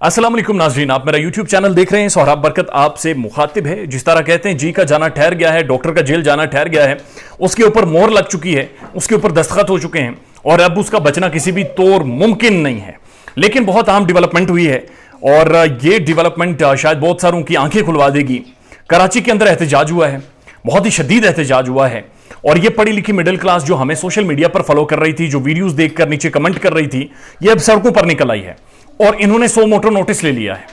अस्सलाम वालेकुम नाज़रीन, आप मेरा YouTube चैनल देख रहे हैं। सोहराब बरकत आपसे मुखातिब है। जिस तरह कहते हैं जी का जाना ठहर गया है, डॉक्टर का जेल जाना ठहर गया है, उसके ऊपर मोहर लग चुकी है, उसके ऊपर दस्तखत हो चुके हैं और अब उसका बचना किसी भी तौर मुमकिन नहीं है। लेकिन बहुत अहम डेवलपमेंट हुई है और ये डेवलपमेंट शायद बहुत सारों की आंखें खुलवा देगी। कराची के अंदर एहतजाज हुआ है, बहुत ही शदीद एहतजाज हुआ है और ये पढ़ी लिखी मिडिल क्लास जो हमें सोशल मीडिया पर फॉलो कर रही थी, जो वीडियोस देखकर नीचे कमेंट कर रही थी, ये अब सड़कों पर निकल आई है और इन्होंने 100 मोटर नोटिस ले लिया है।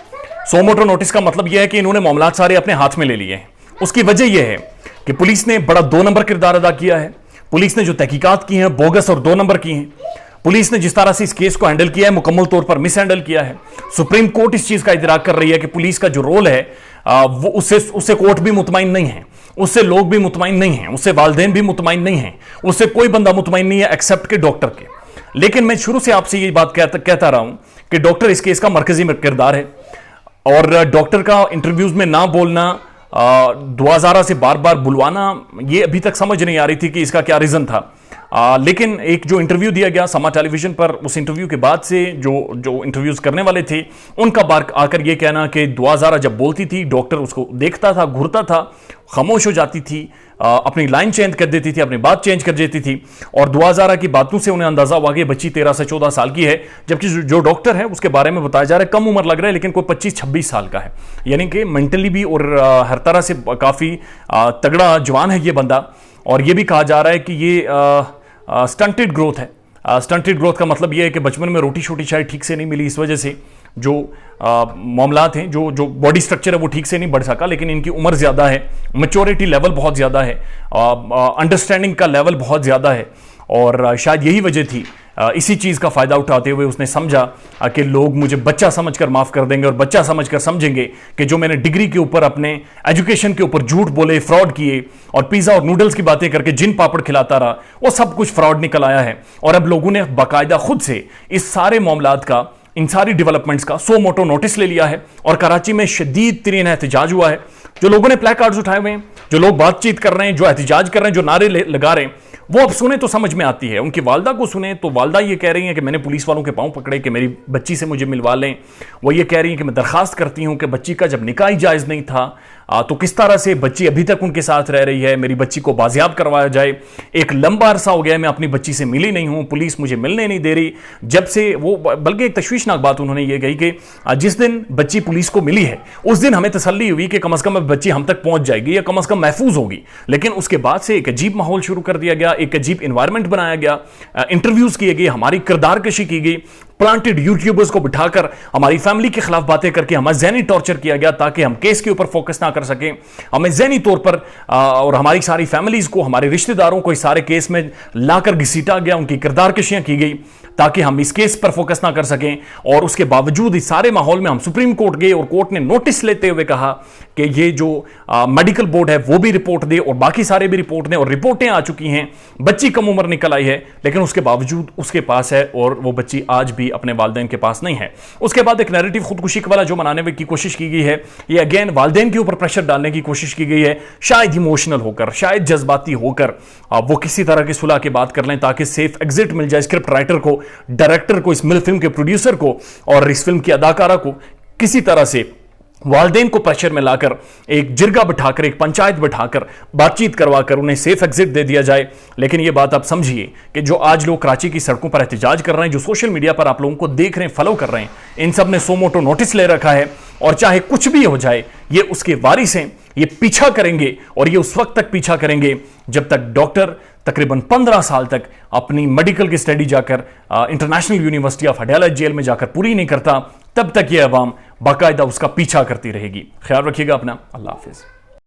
100 मोटर नोटिस का मतलब यह है कि इन्होंने मामलात सारे अपने हाथ में ले लिए हैं। उसकी वजह यह है कि पुलिस ने बड़ा 2 नंबर किरदार अदा किया है। पुलिस ने जो तहकीकात की हैं बोगस और 2 नंबर की हैं। पुलिस ने जिस तरह से इस केस को हैंडल किया है मुकम्मल तौर पर मिस हैंडल किया है। सुप्रीम कोर्ट इस चीज का इदराक कर रही है कि पुलिस का जो रोल है वो उससे कोर्ट भी मुतमईन नहीं है, उससे लोग भी मुतमईन नहीं है, उससे वालिदैन भी मुतमईन नहीं है, उससे कोई बंदा मुतमईन नहीं है एक्सेप्ट के डॉक्टर के। लेकिन मैं शुरू से आपसे ये बात कहता रहा हूं कि डॉक्टर इस केस का मरकजी किरदार है और डॉक्टर का इंटरव्यूज में ना बोलना, दुआ ज़ारा से बार बार बुलवाना, ये अभी तक समझ नहीं आ रही थी कि इसका क्या रीज़न था। लेकिन एक जो इंटरव्यू दिया गया समा टेलीविजन पर, उस इंटरव्यू के बाद से जो इंटरव्यूज करने वाले थे उनका बार आकर ये कहना कि दुआ ज़ारा जब बोलती थी डॉक्टर उसको देखता था, घूरता था, खामोश हो जाती थी, अपनी लाइन चेंज कर देती थी, अपनी बात चेंज कर देती थी और दुआ ज़ारा की बातों से उन्हें अंदाजा हुआ कि बच्ची 13 से 14 साल की है, जबकि जो डॉक्टर है उसके बारे में बताया जा रहा है कम उम्र लग रहा है लेकिन कोई 25-26 साल का है, यानी कि मेंटली भी और हर तरह से काफ़ी तगड़ा जवान है ये बंदा। और ये भी कहा जा रहा है कि ये स्टंटेड ग्रोथ है। स्टंटेड ग्रोथ का मतलब ये है कि बचपन में रोटी शोटी शायद ठीक से नहीं मिली, इस वजह से जो मामलात हैं, जो बॉडी स्ट्रक्चर है वो ठीक से नहीं बढ़ सका। लेकिन इनकी उम्र ज़्यादा है, मैच्योरिटी लेवल बहुत ज़्यादा है, अंडरस्टैंडिंग का लेवल बहुत ज़्यादा है और शायद यही वजह थी। इसी चीज़ का फ़ायदा उठाते हुए उसने समझा कि लोग मुझे बच्चा समझकर माफ़ कर देंगे और बच्चा समझकर समझेंगे कि जो मैंने डिग्री के ऊपर, अपने एजुकेशन के ऊपर झूठ बोले, फ्रॉड किए और पिज़्ज़ा और नूडल्स की बातें करके जिन पापड़ खिलाता रहा, वो सब कुछ फ्रॉड निकल आया है। और अब लोगों ने बाकायदा खुद से इस सारे मामलात का, इन सारी डेवलपमेंट्स का 100 मोटर नोटिस ले लिया है और कराची में शदीद तरीन एहतजाज हुआ है। जो लोगों ने प्ले कार्ड्स उठाए हुए हैं, जो लोग बातचीत कर रहे हैं, जो एहतजाज कर रहे हैं, जो नारे लगा रहे हैं, वो अब सुने तो समझ में आती है। उनकी वालदा को सुने तो वालदा ये कह रही हैं कि मैंने पुलिस वालों के पांव पकड़े कि मेरी बच्ची से मुझे मिलवा लें। वो ये कह रही हैं कि मैं दरखास्त करती हूं कि बच्ची का जब निकाह ही जायज़ नहीं था तो किस तरह से बच्ची अभी तक उनके साथ रह रही है, मेरी बच्ची को बाजियाब करवाया जाए। एक लंबा अरसा हो गया मैं अपनी बच्ची से मिली नहीं हूं, पुलिस मुझे मिलने नहीं दे रही जब से वो, बल्कि एक तशवीशनाक बात उन्होंने ये कही कि जिस दिन बच्ची पुलिस को मिली है उस दिन हमें तसल्ली हुई कि कम से कम बच्ची हम तक पहुंच जाएगी या कम से कम महफूज होगी। लेकिन उसके बाद से एक अजीब माहौल शुरू कर दिया गया, एक अजीब इन्वायरमेंट बनाया गया, इंटरव्यूज किए गए, हमारी किरदार कशी की गई, प्लांटेड यूट्यूबर्स को बिठाकर हमारी फैमिली के खिलाफ बातें करके हमें ज़हनी टॉर्चर किया गया ताकि हम केस के ऊपर फोकस ना कर सकें। हमें ज़हनी तौर पर और हमारी सारी फैमिलीज को, हमारे रिश्तेदारों को इस सारे केस में लाकर घसीटा गया, उनकी किरदार कशियां की गई ताकि हम इस केस पर फोकस ना कर सकें। और उसके बावजूद इस सारे माहौल में हम सुप्रीम कोर्ट गए और कोर्ट ने नोटिस लेते हुए कहा कि ये जो मेडिकल बोर्ड है वो भी रिपोर्ट दे और बाकी सारे भी रिपोर्ट दें, और रिपोर्टें आ चुकी हैं, बच्ची कम उम्र निकल आई है लेकिन उसके बावजूद उसके पास है और वो बच्ची आज भी अपने वालिदैन के पास नहीं है। उसके बाद एक नैरेटिव खुदकुशी वाला जो मनाने की कोशिश की गई है, ये अगेन वालिदैन के ऊपर प्रेशर डालने की कोशिश की गई है, शायद इमोशनल होकर, शायद जज्बाती होकर वो किसी तरह की सुलह की बात कर लें ताकि सेफ एग्जिट मिल जाए स्क्रिप्ट राइटर को, डायरेक्टर को, इस फिल्म के प्रोड्यूसर को और इस फिल्म की अदाकारा को। किसी तरह से वालिदैन को प्रेशर में लाकर एक जिरगा बिठाकर, एक पंचायत बिठाकर बातचीत करवाकर उन्हें सेफ एग्जिट दे दिया जाए। लेकिन यह बात आप समझिए कि जो आज लोग कराची की सड़कों पर एहतजाज कर रहे हैं, जो सोशल मीडिया पर आप लोगों को देख रहे हैं, फॉलो कर रहे हैं, इन सब ने 100 मोटर नोटिस ले रखा है और चाहे कुछ भी हो जाए ये उसके वारिस हैं, ये पीछा करेंगे और ये उस वक्त तक पीछा करेंगे जब तक डॉक्टर तकरीबन 15 साल तक अपनी मेडिकल की स्टडी जाकर international university of Adiala jail में जाकर पूरी नहीं करता, तब तक ये अवाम बाकायदा उसका पीछा करती रहेगी। ख्याल रखिएगा अपना। अल्लाह हाफिज़।